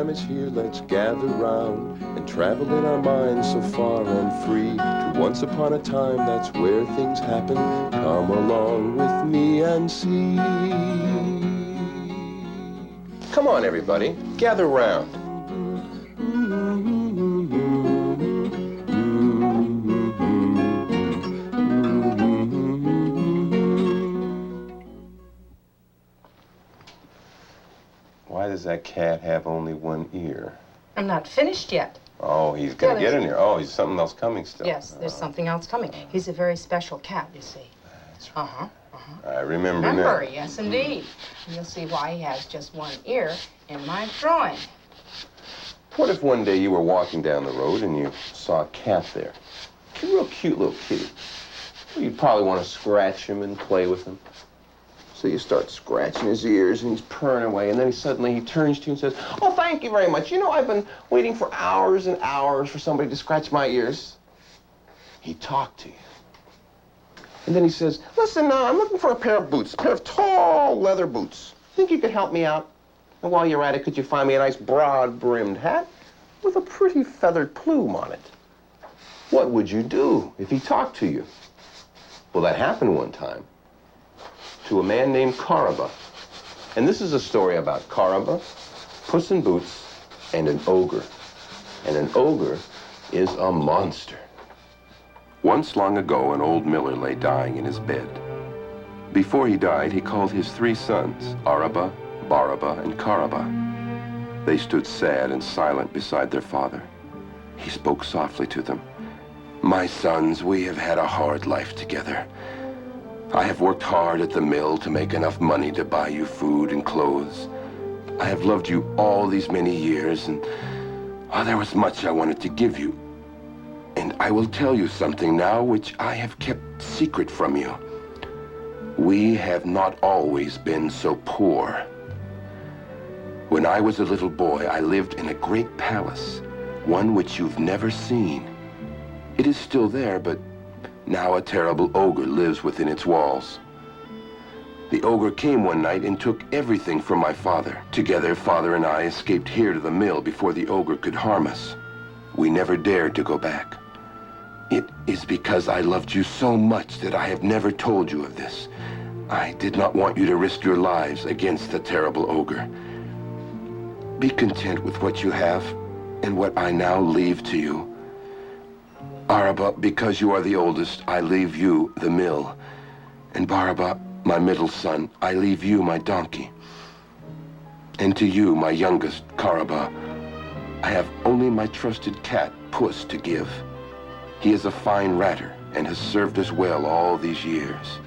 time is here, let's gather round and travel in our minds so far and free to once upon a time, that's where things happen. Come along with me and see. Come on, everybody, gather round. Why does that cat have only one ear? I'm not finished yet. Oh, he's gonna get in here. Oh, he's something else coming still. Yes, there's something else coming. He's a very special cat, you see. That's right. Uh-huh. I remember now. Remember, yes, indeed. And you'll see why he has just one ear in my drawing. What if one day you were walking down the road and you saw a cat there? A real cute little kitty. Well, you'd probably want to scratch him and play with him. So you start scratching his ears and he's purring away, and then he turns to you and says, "Oh, thank you very much. You know, I've been waiting for hours and hours for somebody to scratch my ears." He talked to you. And then he says, "Listen, I'm looking for a pair of boots, a pair of tall leather boots. Think you could help me out? And while you're at it, could you find me a nice broad-brimmed hat with a pretty feathered plume on it?" What would you do if he talked to you? Well, that happened one time to a man named Caraba. And this is a story about Caraba, Puss in Boots, and an ogre. And an ogre is a monster. Once long ago, an old miller lay dying in his bed. Before he died, he called his 3 sons, Araba, Baraba, and Caraba. They stood sad and silent beside their father. He spoke softly to them. "My sons, we have had a hard life together. I have worked hard at the mill to make enough money to buy you food and clothes. I have loved you all these many years, and there was much I wanted to give you. And I will tell you something now which I have kept secret from you. We have not always been so poor. When I was a little boy, I lived in a great palace, one which you've never seen. It is still there, but now a terrible ogre lives within its walls. The ogre came one night and took everything from my father. Together, father and I escaped here to the mill before the ogre could harm us. We never dared to go back. It is because I loved you so much that I have never told you of this. I did not want you to risk your lives against the terrible ogre. Be content with what you have and what I now leave to you. Araba, because you are the oldest, I leave you the mill. And Baraba, my middle son, I leave you my donkey. And to you, my youngest, Caraba, I have only my trusted cat, Puss, to give. He is a fine ratter and has served us well all these years.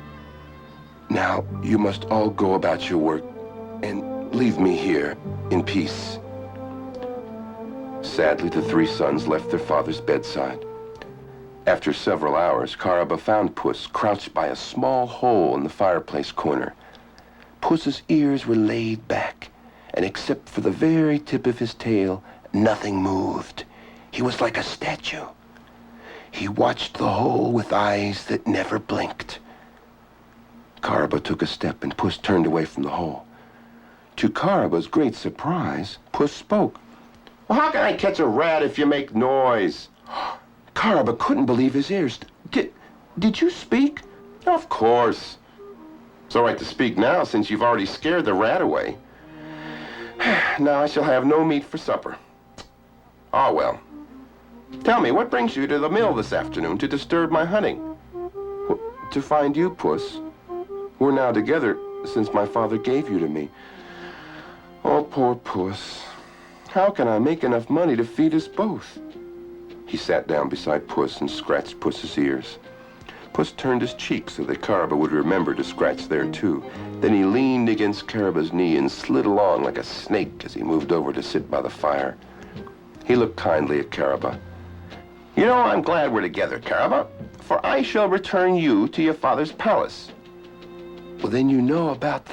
Now, you must all go about your work and leave me here in peace." Sadly, the 3 sons left their father's bedside. After several hours, Caraba found Puss crouched by a small hole in the fireplace corner. Puss's ears were laid back, and except for the very tip of his tail, nothing moved. He was like a statue. He watched the hole with eyes that never blinked. Caraba took a step, and Puss turned away from the hole. To Caraba's great surprise, Puss spoke. "Well, how can I catch a rat if you make noise?" Caraba couldn't believe his ears. Did you speak?" "Of course. It's all right to speak now since you've already scared the rat away. Now I shall have no meat for supper. Ah, well. Tell me, what brings you to the mill this afternoon to disturb my hunting?" "Well, to find you, Puss. We're now together since my father gave you to me. Oh, poor Puss. How can I make enough money to feed us both?" He sat down beside Puss and scratched Puss's ears. Puss turned his cheek so that Caraba would remember to scratch there too. Then he leaned against Caraba's knee and slid along like a snake as he moved over to sit by the fire. He looked kindly at Caraba. "You know, I'm glad we're together, Caraba, for I shall return you to your father's palace." "Well, then you know about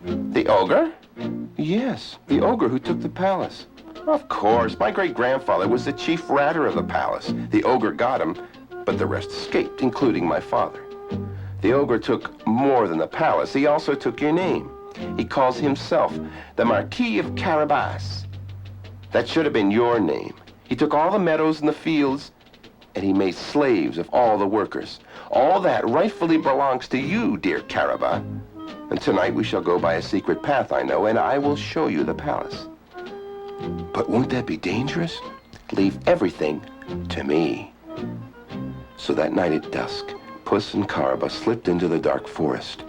the ogre?" "Yes, the ogre who took the palace." "Of course. My great-grandfather was the chief ratter of the palace. The ogre got him, but the rest escaped, including my father. The ogre took more than the palace. He also took your name. He calls himself the Marquis of Carabas. That should have been your name. He took all the meadows and the fields, and he made slaves of all the workers. All that rightfully belongs to you, dear Caraba. And tonight we shall go by a secret path I know, and I will show you the palace. But won't that be dangerous? Leave everything to me. So that night at dusk, Puss and Caraba slipped into the dark forest.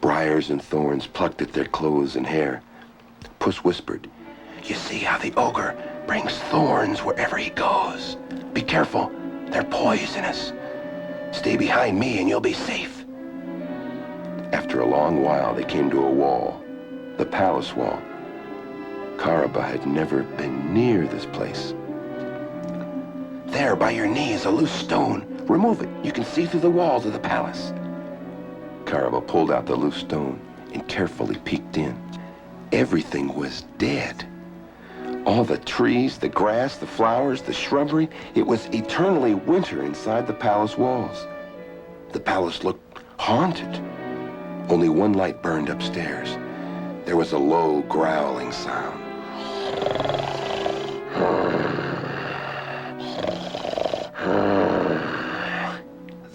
Briars and thorns plucked at their clothes and hair. Puss whispered, "You see how the ogre brings thorns wherever he goes. Be careful, they're poisonous. Stay behind me and you'll be safe." After a long while, they came to a wall, the palace wall. Caraba had never been near this place. "There, by your knee, is a loose stone. Remove it. You can see through the walls of the palace." Caraba pulled out the loose stone and carefully peeked in. Everything was dead. All the trees, the grass, the flowers, the shrubbery, it was eternally winter inside the palace walls. The palace looked haunted. Only one light burned upstairs. There was a low, growling sound.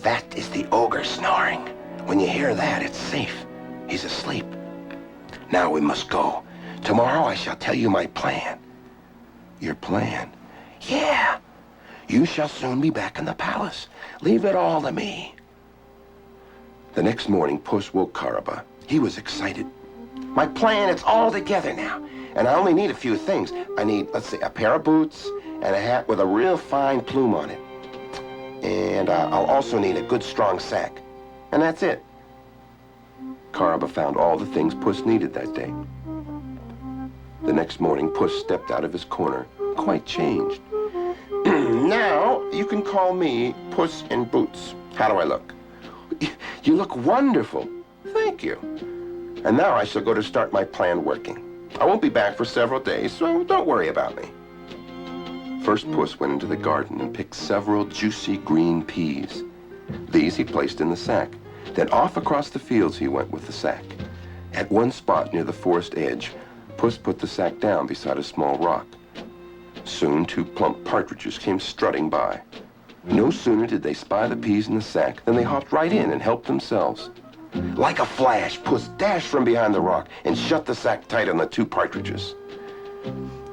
That is the ogre snoring. When you hear that, it's safe. He's asleep. Now we must go. Tomorrow I shall tell you my plan. Your plan? Yeah. You shall soon be back in the palace. Leave it all to me. The next morning, Puss woke Caraba. He was excited. My plan, it's all together now. And I only need a few things. I need, let's see, a pair of boots and a hat with a real fine plume on it. And I'll also need a good strong sack. And that's it. Caraba found all the things Puss needed that day. The next morning, Puss stepped out of his corner, quite changed. Now, you can call me Puss in Boots. How do I look? You look wonderful. Thank you. And now I shall go to start my plan working. I won't be back for several days, so don't worry about me. First, Puss went into the garden and picked several juicy green peas. These he placed in the sack. Then off across the fields he went with the sack. At one spot near the forest edge, Puss put the sack down beside a small rock. Soon 2 plump partridges came strutting by. No sooner did they spy the peas in the sack than they hopped right in and helped themselves. Like a flash, Puss dashed from behind the rock and shut the sack tight on the 2 partridges.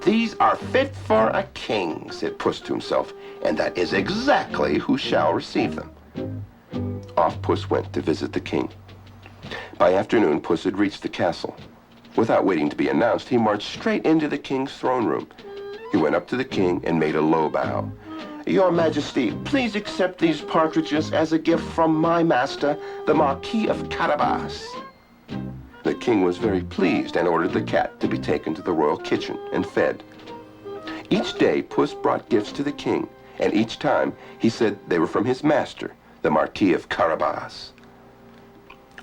"These are fit for a king," said Puss to himself, "and that is exactly who shall receive them." Off Puss went to visit the king. By afternoon, Puss had reached the castle. Without waiting to be announced, he marched straight into the king's throne room. He went up to the king and made a low bow. "Your Majesty, please accept these partridges as a gift from my master, the Marquis of Carabas." The king was very pleased and ordered the cat to be taken to the royal kitchen and fed. Each day, Puss brought gifts to the king, and each time he said they were from his master, the Marquis of Carabas.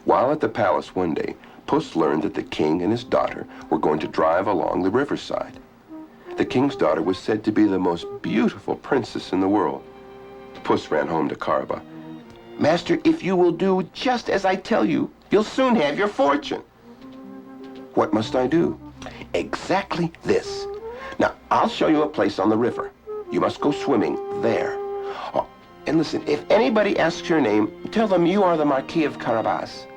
While at the palace one day, Puss learned that the king and his daughter were going to drive along the riverside. The king's daughter was said to be the most beautiful princess in the world. Puss ran home to Caraba. "Master, if you will do just as I tell you, you'll soon have your fortune." "What must I do?" "Exactly this. Now, I'll show you a place on the river. You must go swimming there. Oh, and listen, if anybody asks your name, tell them you are the Marquis of Carabas."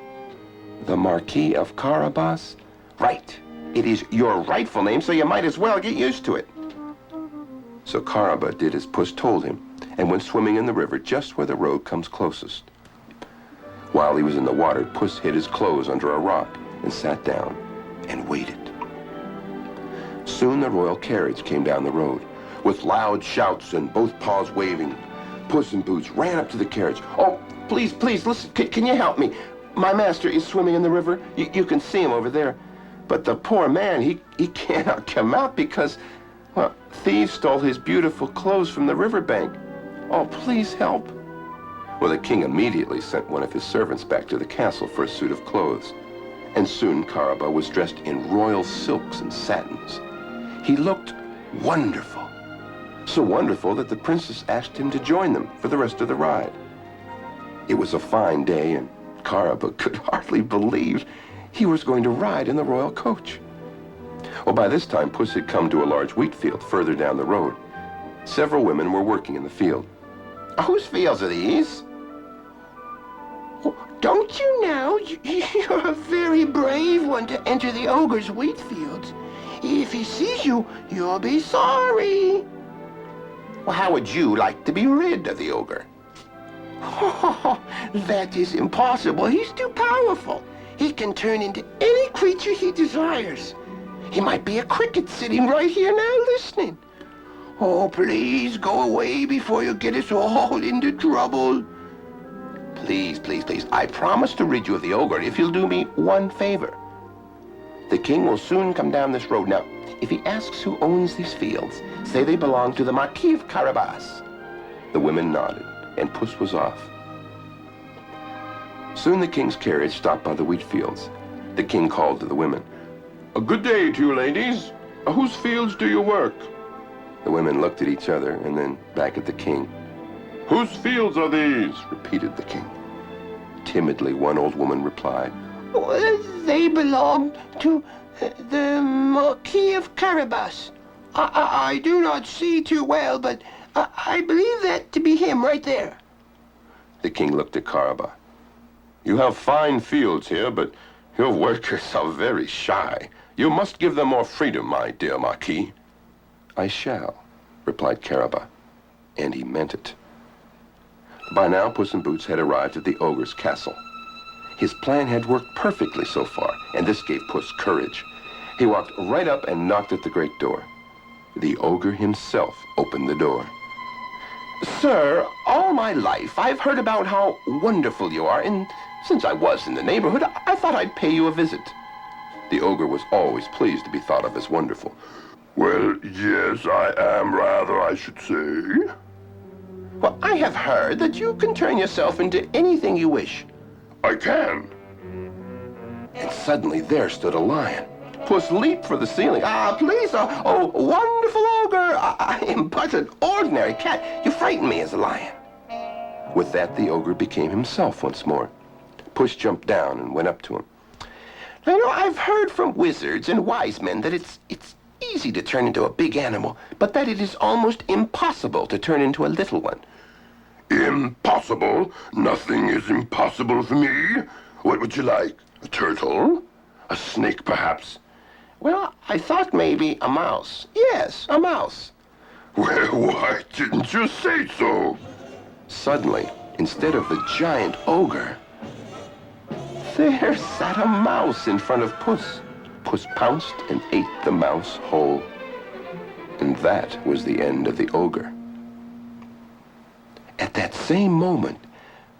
"The Marquis of Carabas?" "Right. It is your rightful name, so you might as well get used to it." So Caraba did as Puss told him and went swimming in the river just where the road comes closest. While he was in the water, Puss hid his clothes under a rock and sat down and waited. Soon the royal carriage came down the road. With loud shouts and both paws waving, Puss in Boots ran up to the carriage. "Oh, please, please, listen, can you help me? My master is swimming in the river. You can see him over there. But the poor man, he cannot come out because, well, thieves stole his beautiful clothes from the riverbank. Oh, please help." Well, the king immediately sent one of his servants back to the castle for a suit of clothes. And soon Caraba was dressed in royal silks and satins. He looked wonderful. So wonderful that the princess asked him to join them for the rest of the ride. It was a fine day, and Caraba could hardly believe he was going to ride in the royal coach. Well, by this time, Puss had come to a large wheat field further down the road. Several women were working in the field. Whose fields are these? Don't you know you're a very brave one to enter the ogre's wheat fields? If he sees you, you'll be sorry. Well, how would you like to be rid of the ogre? That is impossible. He's too powerful. He can turn into any creature he desires. He might be a cricket sitting right here now listening. Oh, please go away before you get us all into trouble. Please, please, please, I promise to rid you of the ogre if you'll do me one favor. The king will soon come down this road. Now, if he asks who owns these fields, say they belong to the Marquis of Carabas. The women nodded, and Puss was off. Soon the king's carriage stopped by the wheat fields. The king called to the women. A good day to you, ladies. Whose fields do you work? The women looked at each other and then back at the king. Whose fields are these? Repeated the king. Timidly, one old woman replied, They belong to the Marquis of Carabas. I do not see too well, but I believe that to be him right there. The king looked at Carabas. You have fine fields here, but your workers are very shy. You must give them more freedom, my dear Marquis. I shall, replied Carabas, and he meant it. By now, Puss in Boots had arrived at the ogre's castle. His plan had worked perfectly so far, and this gave Puss courage. He walked right up and knocked at the great door. The ogre himself opened the door. Sir, all my life I've heard about how wonderful you are, and since I was in the neighborhood, I thought I'd pay you a visit. The ogre was always pleased to be thought of as wonderful. Well, yes, I am rather, I should say. Well, I have heard that you can turn yourself into anything you wish. I can. And suddenly there stood a lion. Puss leaped for the ceiling. Please, wonderful ogre. I am but an ordinary cat. You frighten me as a lion. With that, the ogre became himself once more. Puss jumped down and went up to him. Now, I've heard from wizards and wise men that it's easy to turn into a big animal, but that it is almost impossible to turn into a little one. Impossible? Nothing is impossible for me. What would you like? A turtle? A snake, perhaps? Well, I thought maybe a mouse. Yes, a mouse. Well, why didn't you say so? Suddenly, instead of the giant ogre, There sat a mouse in front of Puss. Puss pounced and ate the mouse whole. And that was the end of the ogre. At that same moment,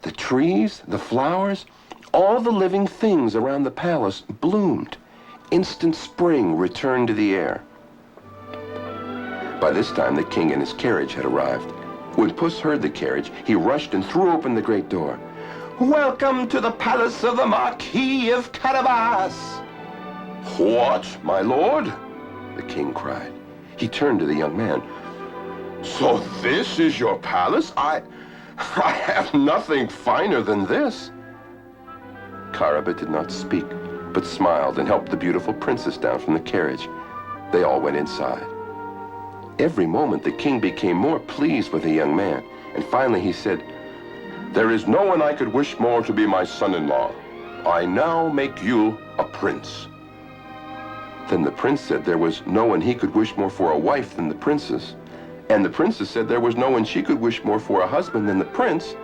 the trees, the flowers, all the living things around the palace bloomed. Instant spring returned to the air. By this time, the king and his carriage had arrived. When Puss heard the carriage, he rushed and threw open the great door. Welcome to the palace of the Marquis of Carabas. What, my lord? The king cried. He turned to the young man. So this is your palace? I have nothing finer than this. Carabas did not speak, but smiled and helped the beautiful princess down from the carriage. They all went inside. Every moment, the king became more pleased with the young man, and finally he said, There is no one I could wish more to be my son-in-law. I now make you a prince. Then the prince said there was no one he could wish more for a wife than the princess. And the princess said there was no one she could wish more for a husband than the prince.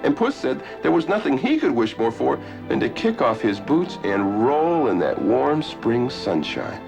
And Puss said there was nothing he could wish more for than to kick off his boots and roll in that warm spring sunshine.